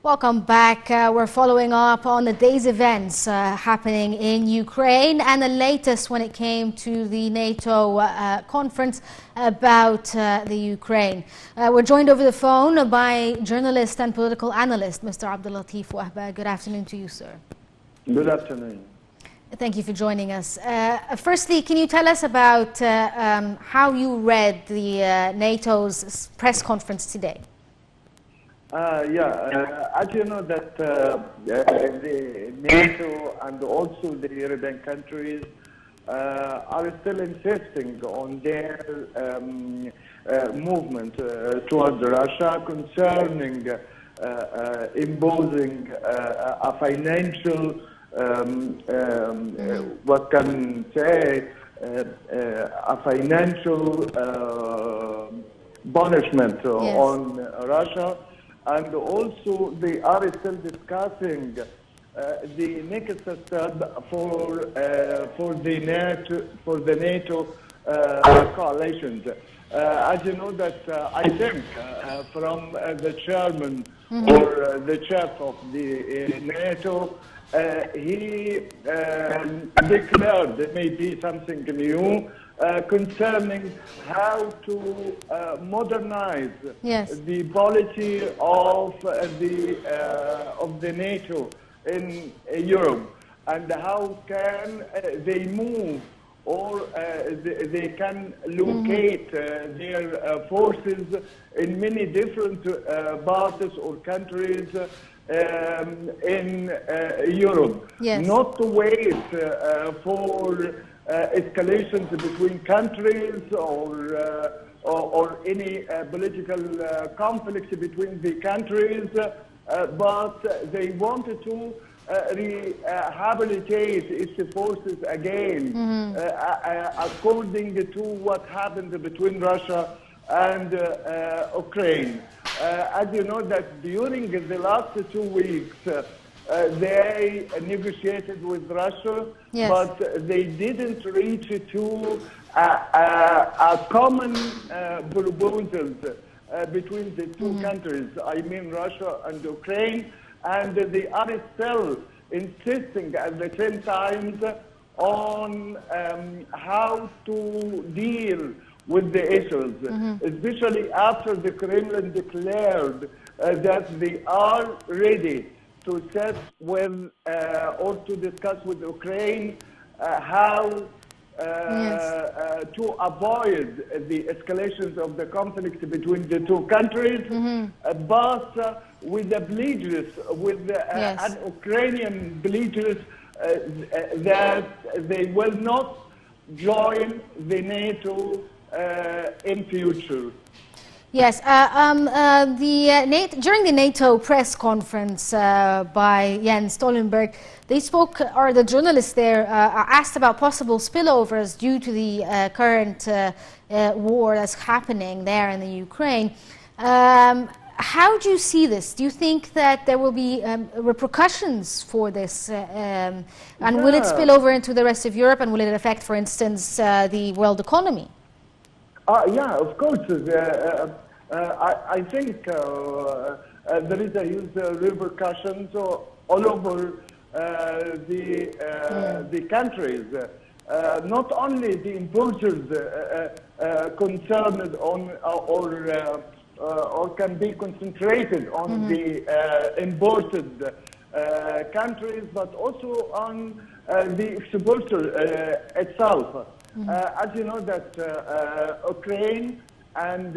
Welcome back. We're following up on the day's events happening in Ukraine and the latest when it came to the NATO conference about the Ukraine. We're joined over the phone by journalist and political analyst, Mr. Abdellatif Wahba. Good afternoon to you, sir. Good afternoon. Thank you for joining us. Firstly, can you tell us about how you read the NATO's press conference today? As you know that the NATO and also the European countries are still insisting on their movement towards Russia concerning imposing a financial, what can say, a financial punishment on Russia. And also, they are still discussing the next step for the NATO coalitions. As you know that I think from the chairman or the chief of the NATO, he declared there may be something new concerning how to modernize the policy of the NATO in Europe, and how can they move or they can locate their forces in many different parts or countries in Europe. Not to wait for escalations between countries or any political conflicts between the countries, but they wanted to rehabilitate its forces again, according to what happened between Russia and Ukraine. As you know that during the last 2 weeks, they negotiated with Russia, but they didn't reach to a common proposal between the two countries, I mean Russia and Ukraine, and they are still insisting at the same time on how to deal with the issues, especially after the Kremlin declared that they are ready to set with or to discuss with Ukraine how to avoid the escalations of the conflict between the two countries, but with the pledges, with an Ukrainian pledges that they will not join the NATO in future. Yes, during the NATO press conference by Jens Stoltenberg, they spoke, or the journalists there asked about possible spillovers due to the current war that's happening there in the Ukraine. How do you see this? Do you think that there will be repercussions for this? And will it spill over into the rest of Europe, and will it affect, for instance, the world economy? Yeah, of course. I think there is a huge repercussions all over the countries. Not only the importers concerned on or can be concentrated on the imported countries, but also on the exporter itself. As you know that Ukraine and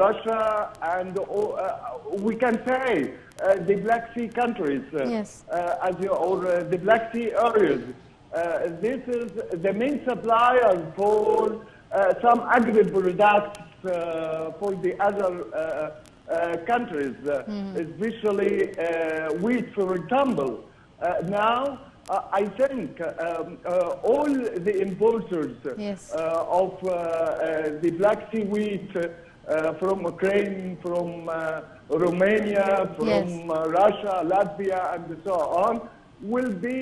Russia and we can say the Black Sea countries, or the Black Sea areas. This is the main supplier for some agri-products for the other countries, especially wheat, for example. Now, I think all the importers of the Black Sea wheat from Ukraine, from Romania, from Russia, Latvia, and so on, will be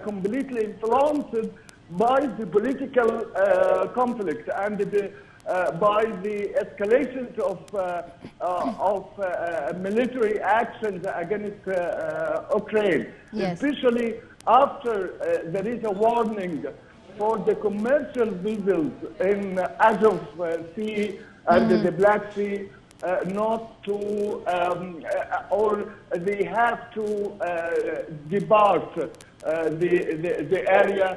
completely influenced by the political conflict and the by the escalations of military actions against Ukraine, yes. especially after there is a warning for the commercial vessels in Azov Sea and the Black Sea not to, or they have to depart the area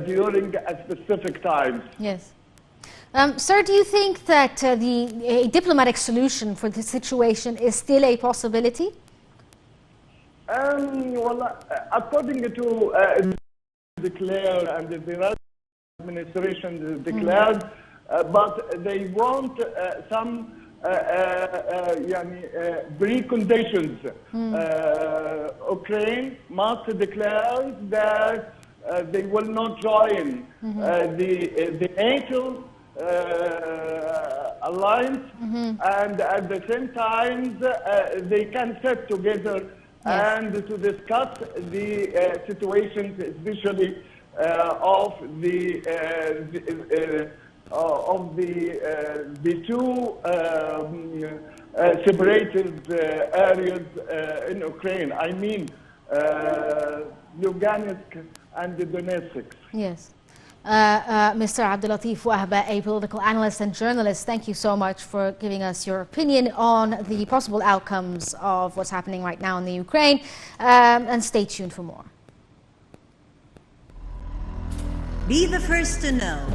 during a specific time. Yes. Sir, do you think that a diplomatic solution for the situation is still a possibility? Well, according to declare and the Russian administration declared, but they want some preconditions. Ukraine must declare that they will not join the NATO alliance, and at the same time they can sit together and to discuss the situations, especially of the two separated areas in Ukraine. I mean, Lugansk and Donetsk. Yes. Mr. Abdellatif Wahba, a political analyst and journalist, thank you so much for giving us your opinion on the possible outcomes of what's happening right now in the Ukraine, and stay tuned for more. Be the first to know.